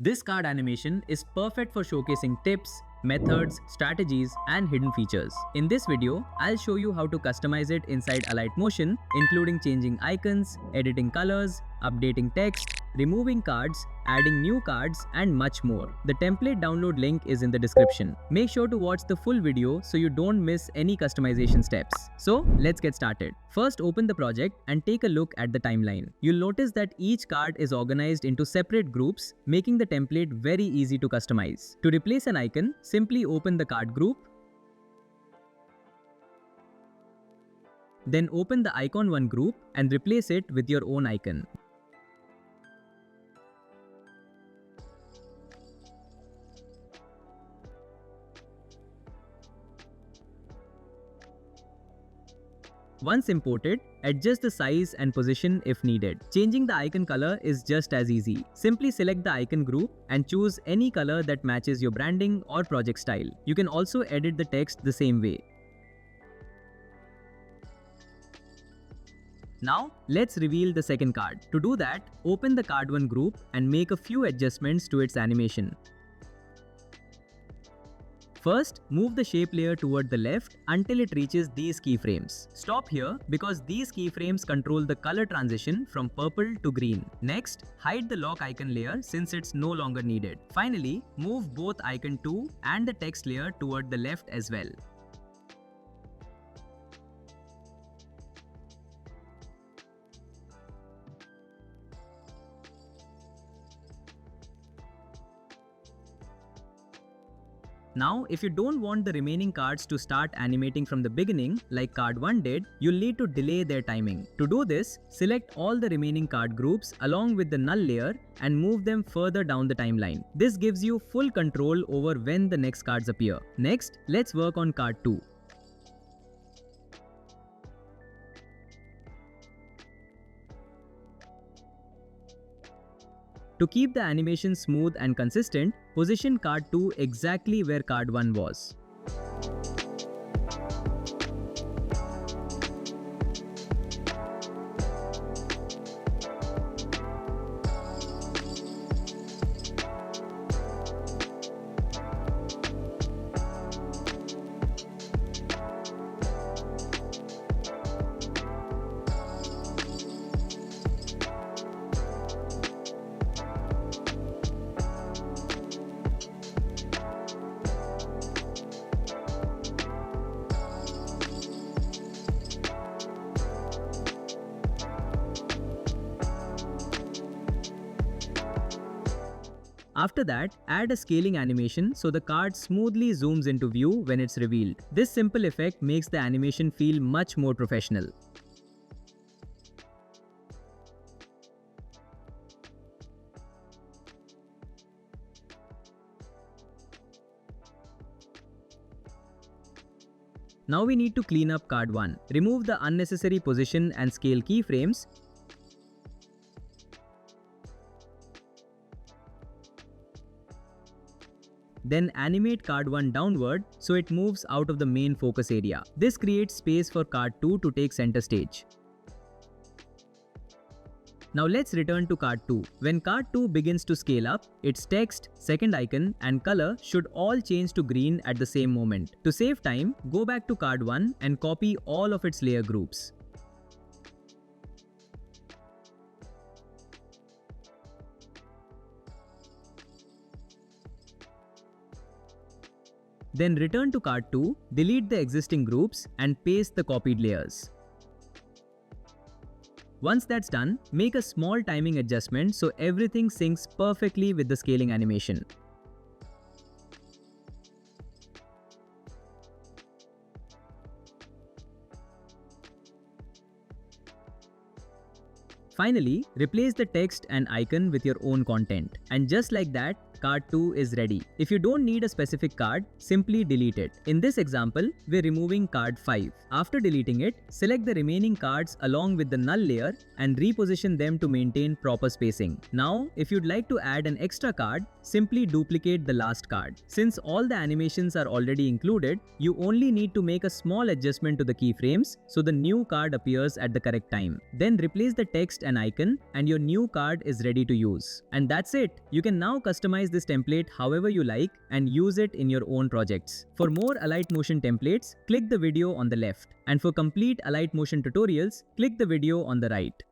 This card animation is perfect for showcasing tips, methods, strategies, and hidden features. In this video, I'll show you how to customize it inside Alight Motion, including changing icons, editing colors, updating text, removing cards, adding new cards, and much more. The template download link is in the description. Make sure to watch the full video so you don't miss any customization steps. So let's get started. First, open the project and take a look at the timeline. You'll notice that each card is organized into separate groups, making the template very easy to customize. To replace an icon, simply open the card group. Then open the icon 1 group and replace it with your own icon. Once imported, adjust the size and position if needed. Changing the icon color is just as easy. Simply select the icon group and choose any color that matches your branding or project style. You can also edit the text the same way. Now, let's reveal the second card. To do that, open the card 1 group and make a few adjustments to its animation. First, move the shape layer toward the left until it reaches these keyframes. Stop here because these keyframes control the color transition from purple to green. Next, hide the lock icon layer since it's no longer needed. Finally, move both icon 2 and the text layer toward the left as well. Now, if you don't want the remaining cards to start animating from the beginning, like card 1 did, you'll need to delay their timing. To do this, select all the remaining card groups along with the null layer and move them further down the timeline. This gives you full control over when the next cards appear. Next, let's work on card 2. To keep the animation smooth and consistent, position card 2 exactly where card 1 was. After that, add a scaling animation so the card smoothly zooms into view when it's revealed. This simple effect makes the animation feel much more professional. Now we need to clean up card 1. Remove the unnecessary position and scale keyframes. Then animate card 1 downward so it moves out of the main focus area. This creates space for card 2 to take center stage. Now let's return to card 2. When card 2 begins to scale up, its text, second icon, and color should all change to green at the same moment. To save time, go back to card 1 and copy all of its layer groups. Then return to card 2, delete the existing groups, and paste the copied layers. Once that's done, make a small timing adjustment so everything syncs perfectly with the scaling animation. Finally, replace the text and icon with your own content. And just like that, card 2 is ready. If you don't need a specific card, simply delete it. In this example, we're removing card 5. After deleting it, select the remaining cards along with the null layer and reposition them to maintain proper spacing. Now, if you'd like to add an extra card, simply duplicate the last card. Since all the animations are already included, you only need to make a small adjustment to the keyframes so the new card appears at the correct time. Then replace the text an icon and your new card is ready to use. And that's it. You can now customize this template however you like and use it in your own projects. For more Alight Motion templates, click the video on the left. And for complete Alight Motion tutorials, click the video on the right.